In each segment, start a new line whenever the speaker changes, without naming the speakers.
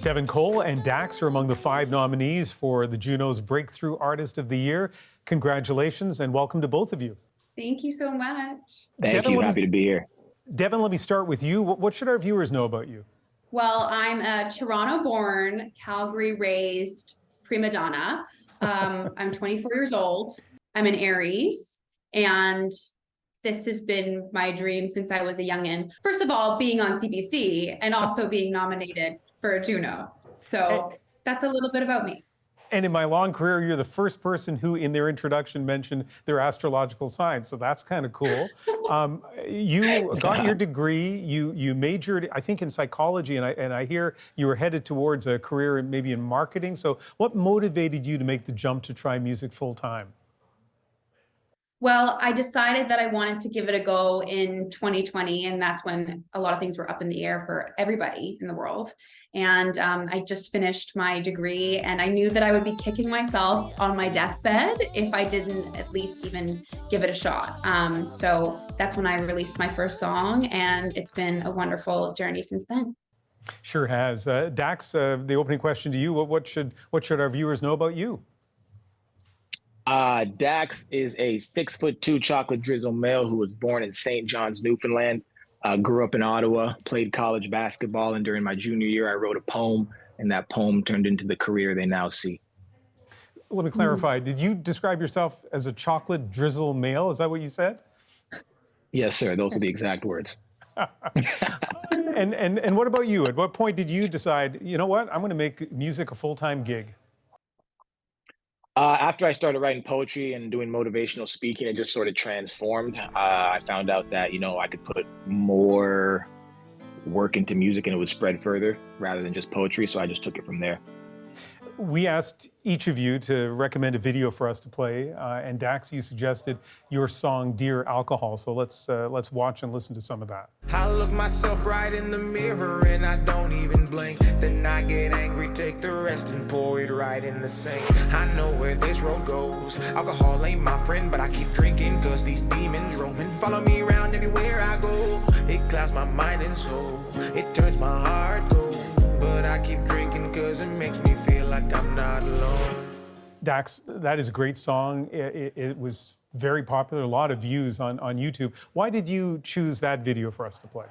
Devon Cole and Dax are among the 5 nominees for the Junos Breakthrough Artist of the Year. Congratulations and welcome to both of you.
Thank you so much.
Thank you. Happy to be here.
Devon, let me start with you. What should our viewers know about you?
Well, I'm a Toronto-born, Calgary-raised prima donna. I'm 24 years old. I'm an Aries, and this has been my dream since I was a youngin'. First of all, being on CBC and also being nominated for a Juno. So that's a little bit about me.
And in my long career, you're the first person who, in their introduction, mentioned their astrological sign. So that's kind of cool. You got your degree. You majored, I think, in psychology, and I hear you were headed towards a career maybe in marketing. So what motivated you to make the jump to try music full time?
Well, I decided that I wanted to give it a go in 2020, and that's when a lot of things were up in the air for everybody in the world. And I just finished my degree, and I knew that I would be kicking myself on my deathbed if I didn't at least even give it a shot. So that's when I released my first song, and it's been a wonderful journey since then.
Sure has. Dax, the opening question to you, what should our viewers know about you?
Dax is a 6'2" chocolate drizzle male who was born in St. John's, Newfoundland. Grew up in Ottawa, played college basketball, and during my junior year, I wrote a poem, and that poem turned into the career they now see.
Let me clarify. Did you describe yourself as a chocolate drizzle male? Is that what you said?
Yes, sir. Those are the exact words.
And what about you? At what point did you decide, you know what, I'm going to make music a full-time gig?
After I started writing poetry and doing motivational speaking, it just sort of transformed. I found out that, I could put more work into music and it would spread further rather than just poetry. So I just took it from there.
We asked each of you to recommend a video for us to play. And Dax, you suggested your song, Dear Alcohol. So let's watch and listen to some of that.
I look myself right in the mirror and I don't even blink. Then I get angry, take the rest and pour it right in the sink. I know where this road goes. Alcohol ain't my friend, but I keep drinking cause these demons roaming. Follow me around everywhere I go. It clouds my mind and soul. It turns my heart cold. But I keep drinking cause it makes me feel like I'm not alone.
Dax, that is a great song. It was very popular, a lot of views on YouTube. Why did you choose that video for us to play?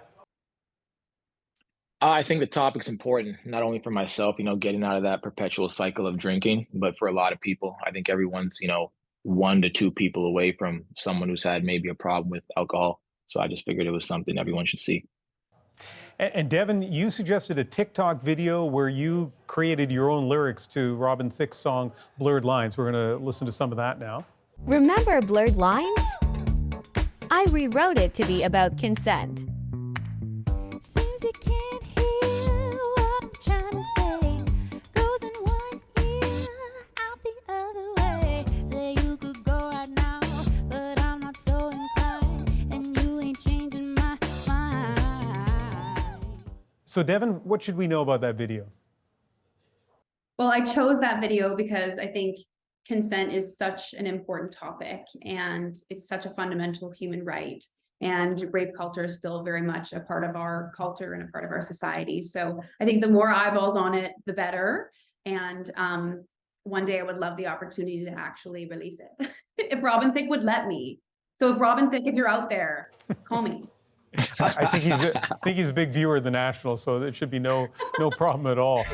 I think the topic's important, not only for myself, getting out of that perpetual cycle of drinking, but for a lot of people. I think everyone's, 1 to 2 people away from someone who's had maybe a problem with alcohol. So I just figured it was something everyone should see.
And Devon, you suggested a TikTok video where you created your own lyrics to Robin Thicke's song, Blurred Lines. We're going to listen to some of that now.
Remember Blurred Lines? I rewrote it to be about consent.
Seems you can't hear what I'm trying to say. Goes in one ear, out the other way. Say you could go right now, but I'm not so inclined, and you ain't changing my mind.
So Devon, what should we know about that video?
Well, I chose that video because I think consent is such an important topic and it's such a fundamental human right. And rape culture is still very much a part of our culture and a part of our society. So I think the more eyeballs on it, the better. And one day I would love the opportunity to actually release it. If Robin Thicke would let me. So if Robin Thicke, if you're out there, call me.
I think he's a big viewer of the National, so it should be no problem at all.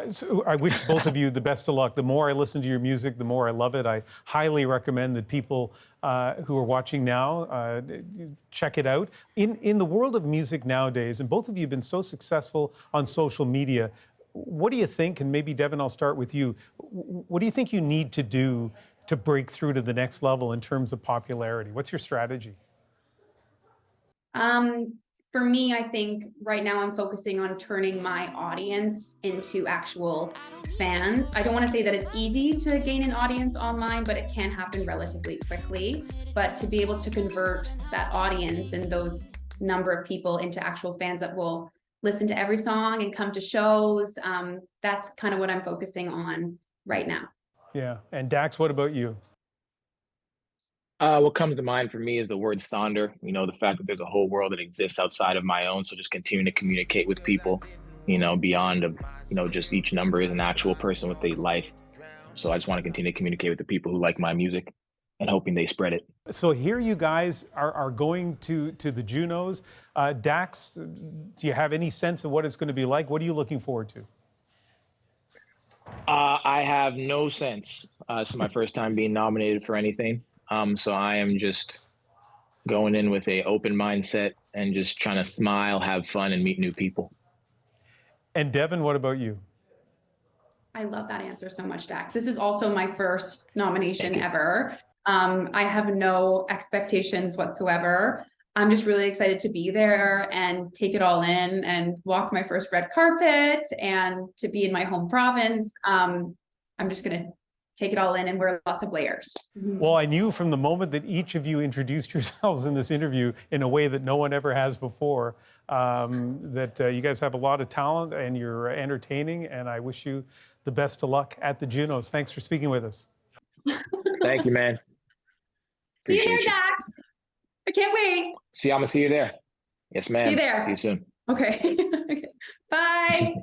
So I wish both of you the best of luck. The more I listen to your music, the more I love it. I highly recommend that people who are watching now check it out. In the world of music nowadays, and both of you have been so successful on social media, what do you think, and maybe Devon, I'll start with you, what do you think you need to do to break through to the next level in terms of popularity? What's your strategy?
For me, I think right now I'm focusing on turning my audience into actual fans. I don't want to say that it's easy to gain an audience online, but it can happen relatively quickly. But to be able to convert that audience and those number of people into actual fans that will listen to every song and come to shows, that's kind of what I'm focusing on right now.
Yeah. And Dax, what about you?
What comes to mind for me is the word thunder. You know, the fact that there's a whole world that exists outside of my own. So just continuing to communicate with people, you know, beyond of, you know, just each number is an actual person with a life. So I just want to continue to communicate with the people who like my music and hoping they spread it.
So here you guys are going to the Junos. Dax, do you have any sense of what it's going to be like? What are you looking forward to?
I have no sense. This is my first time being nominated for anything. So I am just going in with a open mindset and just trying to smile, have fun, and meet new people.
And Devon, what about you?
I love that answer so much, Dax. This is also my first nomination
Thank you.
ever. I have no expectations whatsoever. I'm just really excited to be there and take it all in and walk my first red carpet and to be in my home province. I'm just going to take it all in and wear lots of layers.
Well, I knew from the moment that each of you introduced yourselves in this interview in a way that no one ever has before, that you guys have a lot of talent and you're entertaining, and I wish you the best of luck at the Junos. Thanks for speaking with us.
Thank you, man.
See you there,
Appreciate you.
Dax. I can't wait.
I'm gonna see you there. Yes, ma'am.
See you there.
See you soon.
Okay. Okay. Bye.